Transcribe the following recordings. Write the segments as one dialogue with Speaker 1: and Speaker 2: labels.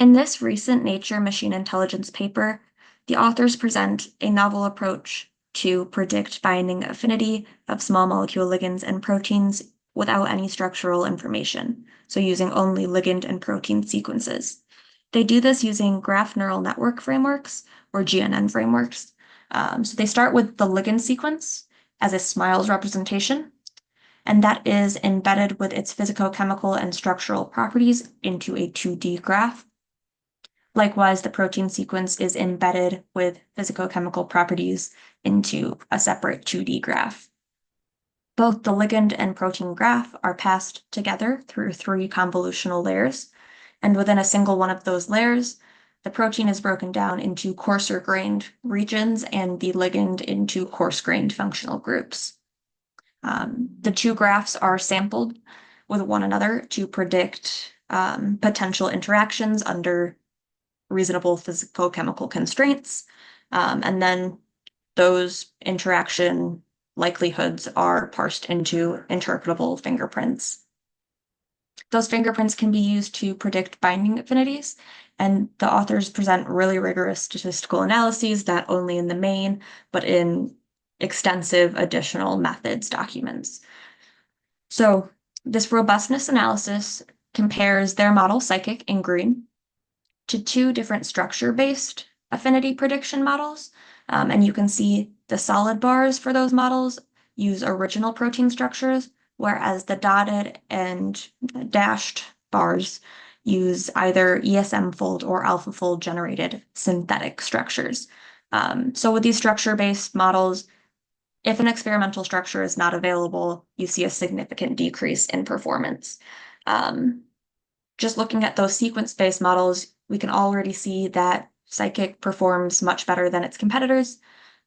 Speaker 1: In this recent Nature Machine Intelligence paper, the authors present a novel approach to predict binding affinity of small molecule ligands and proteins without any structural information, so using only ligand and protein sequences. They do this using graph neural network frameworks or GNN frameworks. So they start with the ligand sequence as a SMILES representation, and that is embedded with its physicochemical and structural properties into a 2D graph. Likewise, the protein sequence is embedded with physicochemical properties into a separate 2D graph. Both the ligand and protein graph are passed together through 3 convolutional layers, and within a single one of those layers, the protein is broken down into coarser-grained regions and the ligand into coarse-grained functional groups. The 2 graphs are sampled with one another to predict potential interactions under reasonable physicochemical constraints, and then those interaction likelihoods are parsed into interpretable fingerprints. Those fingerprints can be used to predict binding affinities, and the authors present really rigorous statistical analyses not only in the main, but in extensive additional methods documents. So this robustness analysis compares their model Psychic in green to 2 different structure-based affinity prediction models. And you can see the solid bars for those models use original protein structures, whereas the dotted and dashed bars use either ESM fold or AlphaFold generated synthetic structures. So with these structure-based models, if an experimental structure is not available, you see a significant decrease in performance. Just looking at those sequence-based models, we can already see that Psychic performs much better than its competitors.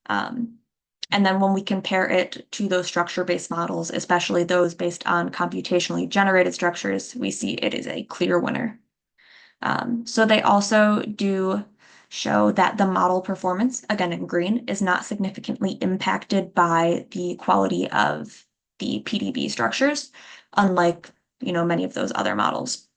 Speaker 1: And then when we compare it to those structure-based models, especially those based on computationally generated structures, we see it is a clear winner. So they also do show that the model performance, again in green, is not significantly impacted by the quality of the PDB structures, unlike many of those other models.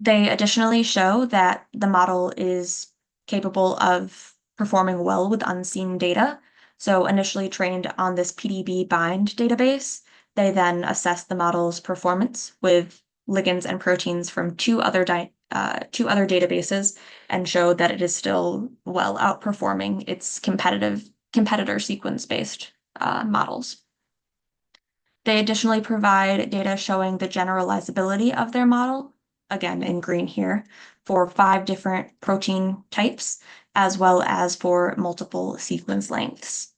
Speaker 1: They additionally show that the model is capable of performing well with unseen data. So initially trained on this PDB bind database, they then assess the model's performance with ligands and proteins from 2 other databases and show that it is still well outperforming its competitor sequence-based models. They additionally provide data showing the generalizability of their model, again in green here, for 5 different protein types, as well as for multiple sequence lengths.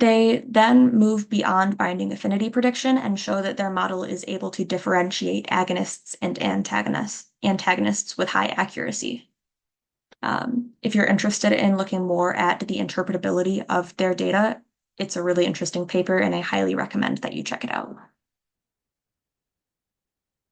Speaker 1: They then move beyond binding affinity prediction and show that their model is able to differentiate agonists and antagonists with high accuracy. If you're interested in looking more at the interpretability of their data, it's a really interesting paper, and I highly recommend that you check it out.